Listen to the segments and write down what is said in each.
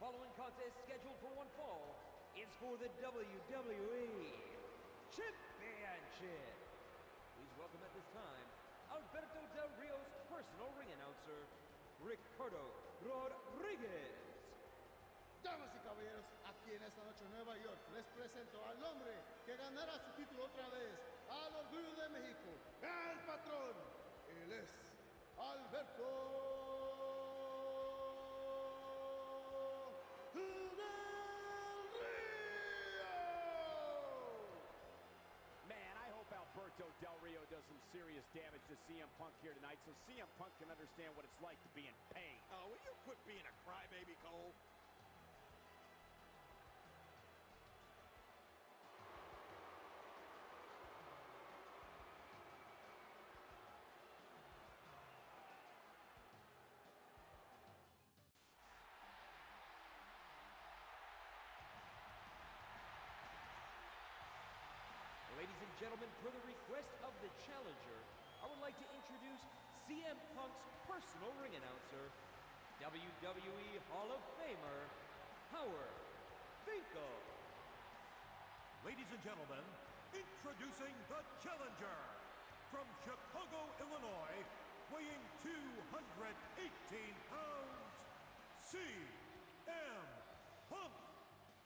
following contest scheduled for one fall is for the WWE Championship. Please welcome at this time Alberto Del Rio's personal ring announcer, Ricardo Rodriguez. Damas y caballeros, aquí en esta noche en Nueva York les presento al hombre que ganará su título otra vez, al Orgullo de México, el patrón. Él es Alberto Del Rio. Man, I hope Alberto Del Rio does some serious damage to CM Punk here tonight so CM Punk can understand what it's like to be in pain. Oh, will you quit being a crybaby, Cole? Ladies and gentlemen, per the request of the challenger, I would like to introduce CM Punk's personal ring announcer, WWE Hall of Famer, Howard Finkel. Ladies and gentlemen, introducing the challenger from Chicago, Illinois, weighing 218 pounds, CM Punk.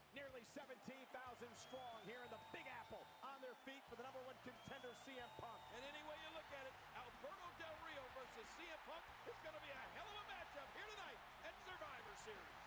Nearly 17,000 strong here in the Big Apple on their feet for the #1 contender, CM Punk. And any way you look at it, Alberto Del Rio versus CM Punk is going to be a hell of a matchup here tonight at Survivor Series.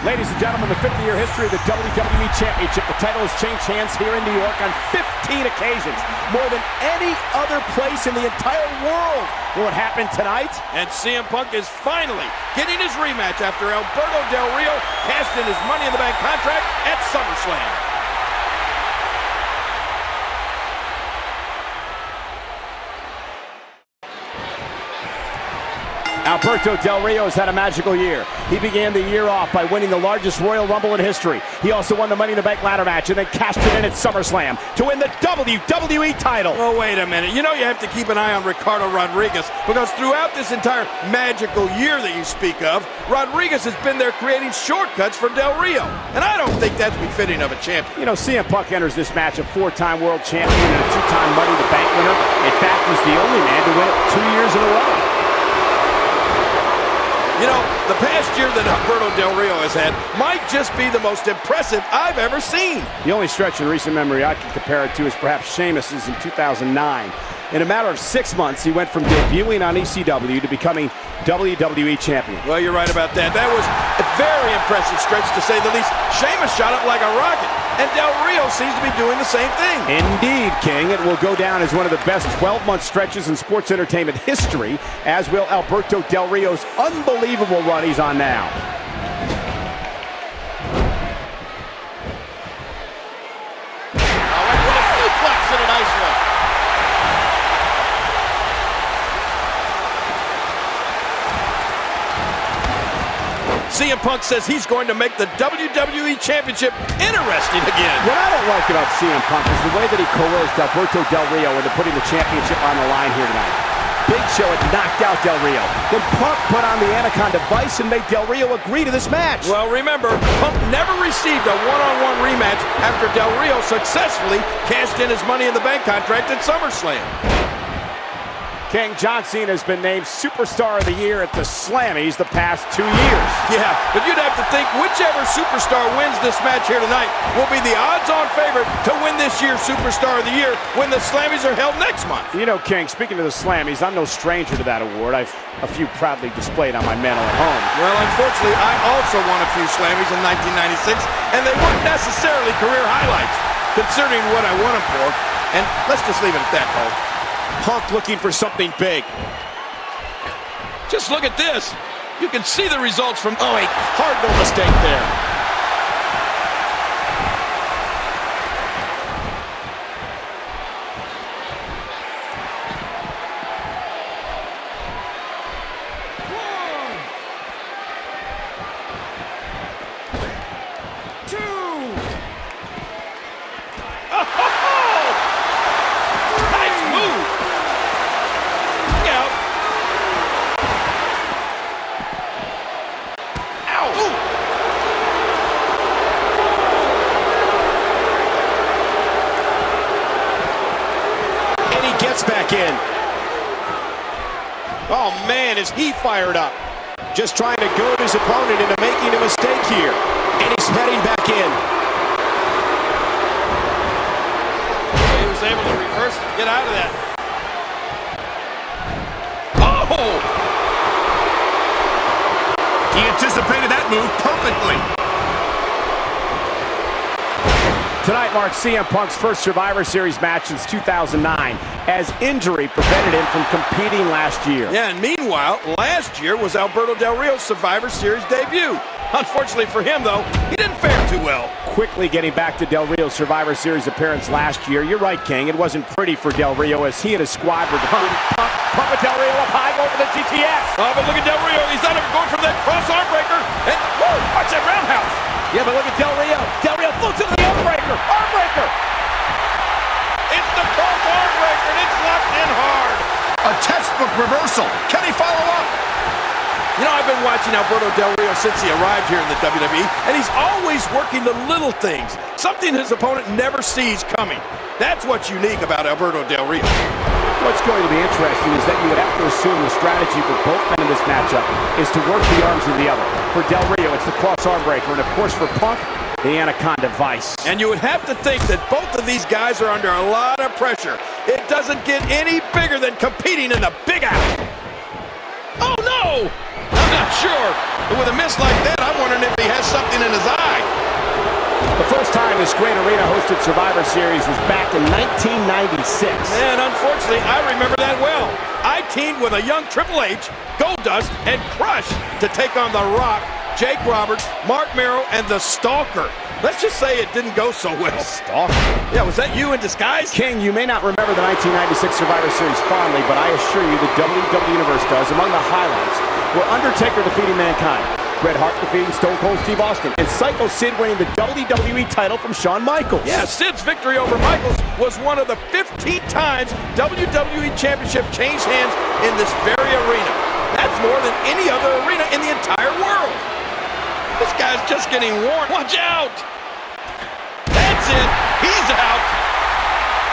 Ladies and gentlemen, the 50-year history of the WWE Championship. The title has changed hands here in New York on 15 occasions. More than any other place in the entire world. Will it happen tonight? And CM Punk is finally getting his rematch after Alberto Del Rio cashed in his Money in the Bank contract at SummerSlam. Alberto Del Rio has had a magical year. He began the year off by winning the largest Royal Rumble in history. He also won the Money in the Bank ladder match and then cashed it in at SummerSlam to win the WWE title. Oh, wait a minute. You know you have to keep an eye on Ricardo Rodriguez because throughout this entire magical year that you speak of, Rodriguez has been there creating shortcuts for Del Rio. And I don't think that's befitting of a champion. You know, CM Punk enters this match a 4-time world champion and a 2-time Money in the Bank winner. In fact, he's the only man to win it 2 years in a row. You know, the past year that Alberto Del Rio has had might just be the most impressive I've ever seen. The only stretch in recent memory I can compare it to is perhaps Sheamus's in 2009. In a matter of 6 months, he went from debuting on ECW to becoming WWE champion. Well, you're right about that. That was a very impressive stretch, to say the least. Sheamus shot up like a rocket, and Del Rio seems to be doing the same thing. Indeed, King. It will go down as one of the best 12-month stretches in sports entertainment history, as will Alberto Del Rio's unbelievable run he's on now. CM Punk says he's going to make the WWE Championship interesting again. What I don't like about CM Punk is the way that he coerced Alberto Del Rio into putting the championship on the line here tonight. Big Show had knocked out Del Rio. Then Punk put on the Anaconda Vice and made Del Rio agree to this match. Well, remember, Punk never received a one-on-one rematch after Del Rio successfully cashed in his Money in the Bank contract at SummerSlam. King, John Cena has been named Superstar of the Year at the Slammies the past 2 years. Yeah, but you'd have to think whichever superstar wins this match here tonight will be the odds-on favorite to win this year's Superstar of the Year when the Slammies are held next month. You know, King, speaking of the Slammies, I'm no stranger to that award. I've a few proudly displayed on my mantle at home. Well, unfortunately, I also won a few Slammies in 1996, and they weren't necessarily career highlights, considering what I won them for. And let's just leave it at that, Cole. Punk looking for something big. Just look at this. You can see the results from... Oh, a cardinal mistake there. Ow! Ooh. And he gets back in. Oh man, is he fired up. Just trying to goad his opponent into making a mistake here. And he's heading back in. He was able to reverse and get out of that. Oh! He anticipated that move perfectly. Tonight marks CM Punk's first Survivor Series match since 2009, as injury prevented him from competing last year. Yeah, and meanwhile, last year was Alberto Del Rio's Survivor Series debut. Unfortunately for him, though, he didn't fare too well. Quickly getting back to Del Rio's Survivor Series appearance last year, you're right, King. It wasn't pretty for Del Rio as he and his squad were defeating Punk with Del Rio up high, going for the GTS. Oh, but look at Del Rio. He's not even going for that cross arm breaker. And, whoa, watch that roundhouse. Yeah, but look at Del Rio. Del Rio floats into the arm breaker. Arm breaker. It's the cross arm breaker, and it's locked in hard. A textbook reversal. Can he follow up? You know, I've been watching Alberto Del Rio since he arrived here in the WWE, and he's always working the little things, something his opponent never sees coming. That's what's unique about Alberto Del Rio. What's going to be interesting is that you would have to assume the strategy for both men in this matchup is to work the arms of the other. For Del Rio, it's the cross arm breaker, and of course for Punk, the Anaconda Vice. And you would have to think that both of these guys are under a lot of pressure. It doesn't get any bigger than competing in the Big Apple. Oh no! I'm not sure. But with a miss like that, I'm wondering if he has something in his eye. The first time this great arena hosted Survivor Series was back in 1996. And unfortunately, I remember that well. I teamed with a young Triple H, Goldust, and Crush to take on The Rock, Jake Roberts, Mark Merrow, and The Stalker. Let's just say it didn't go so well. Stalker? Yeah, was that you in disguise? King, you may not remember the 1996 Survivor Series fondly, but I assure you the WWE Universe does. Among the highlights were Undertaker defeating Mankind, Bret Hart defeating Stone Cold Steve Austin, and Psycho Sid winning the WWE title from Shawn Michaels. Yeah, Sid's victory over Michaels was one of the 15 times WWE Championship changed hands in this very arena. That's more than any other arena in the entire world. This guy's just getting worn. Watch out! That's it. He's out.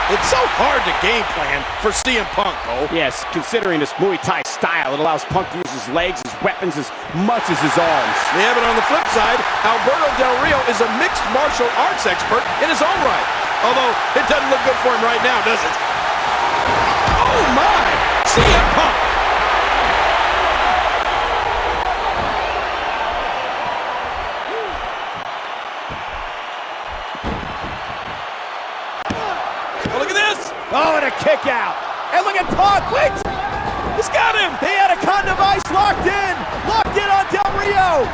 It's so hard to game plan for CM Punk, Cole. Yes, considering his Muay Thai style, it allows Punk to use his legs, his weapons, as much as his arms. Yeah, but on the flip side, Alberto Del Rio is a mixed martial arts expert in his own right. Although, it doesn't look good for him right now, does it? Oh, my! CM Punk! Oh, and a kick out. And look at Punk. Wait. He's got him. The Anaconda Vice locked in. Locked in on Del Rio.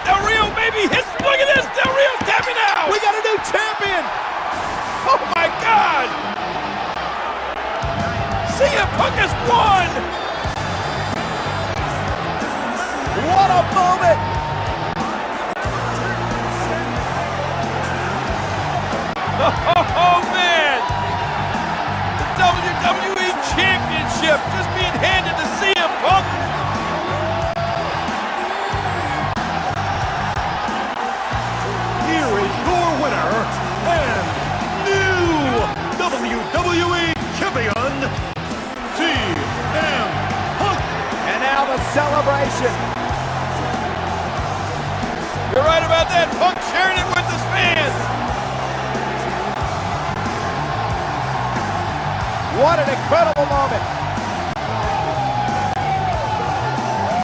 Del Rio maybe hits. Look at this. Del Rio tapping out. We got a new champion. Oh, my God. CM Punk has won. What a moment. Oh, man. WWE Championship just being handed to CM Punk. Here is your winner and new WWE Champion, CM Punk. And now the celebration. You're right about that. Punk sharing it with his fans. What an incredible moment.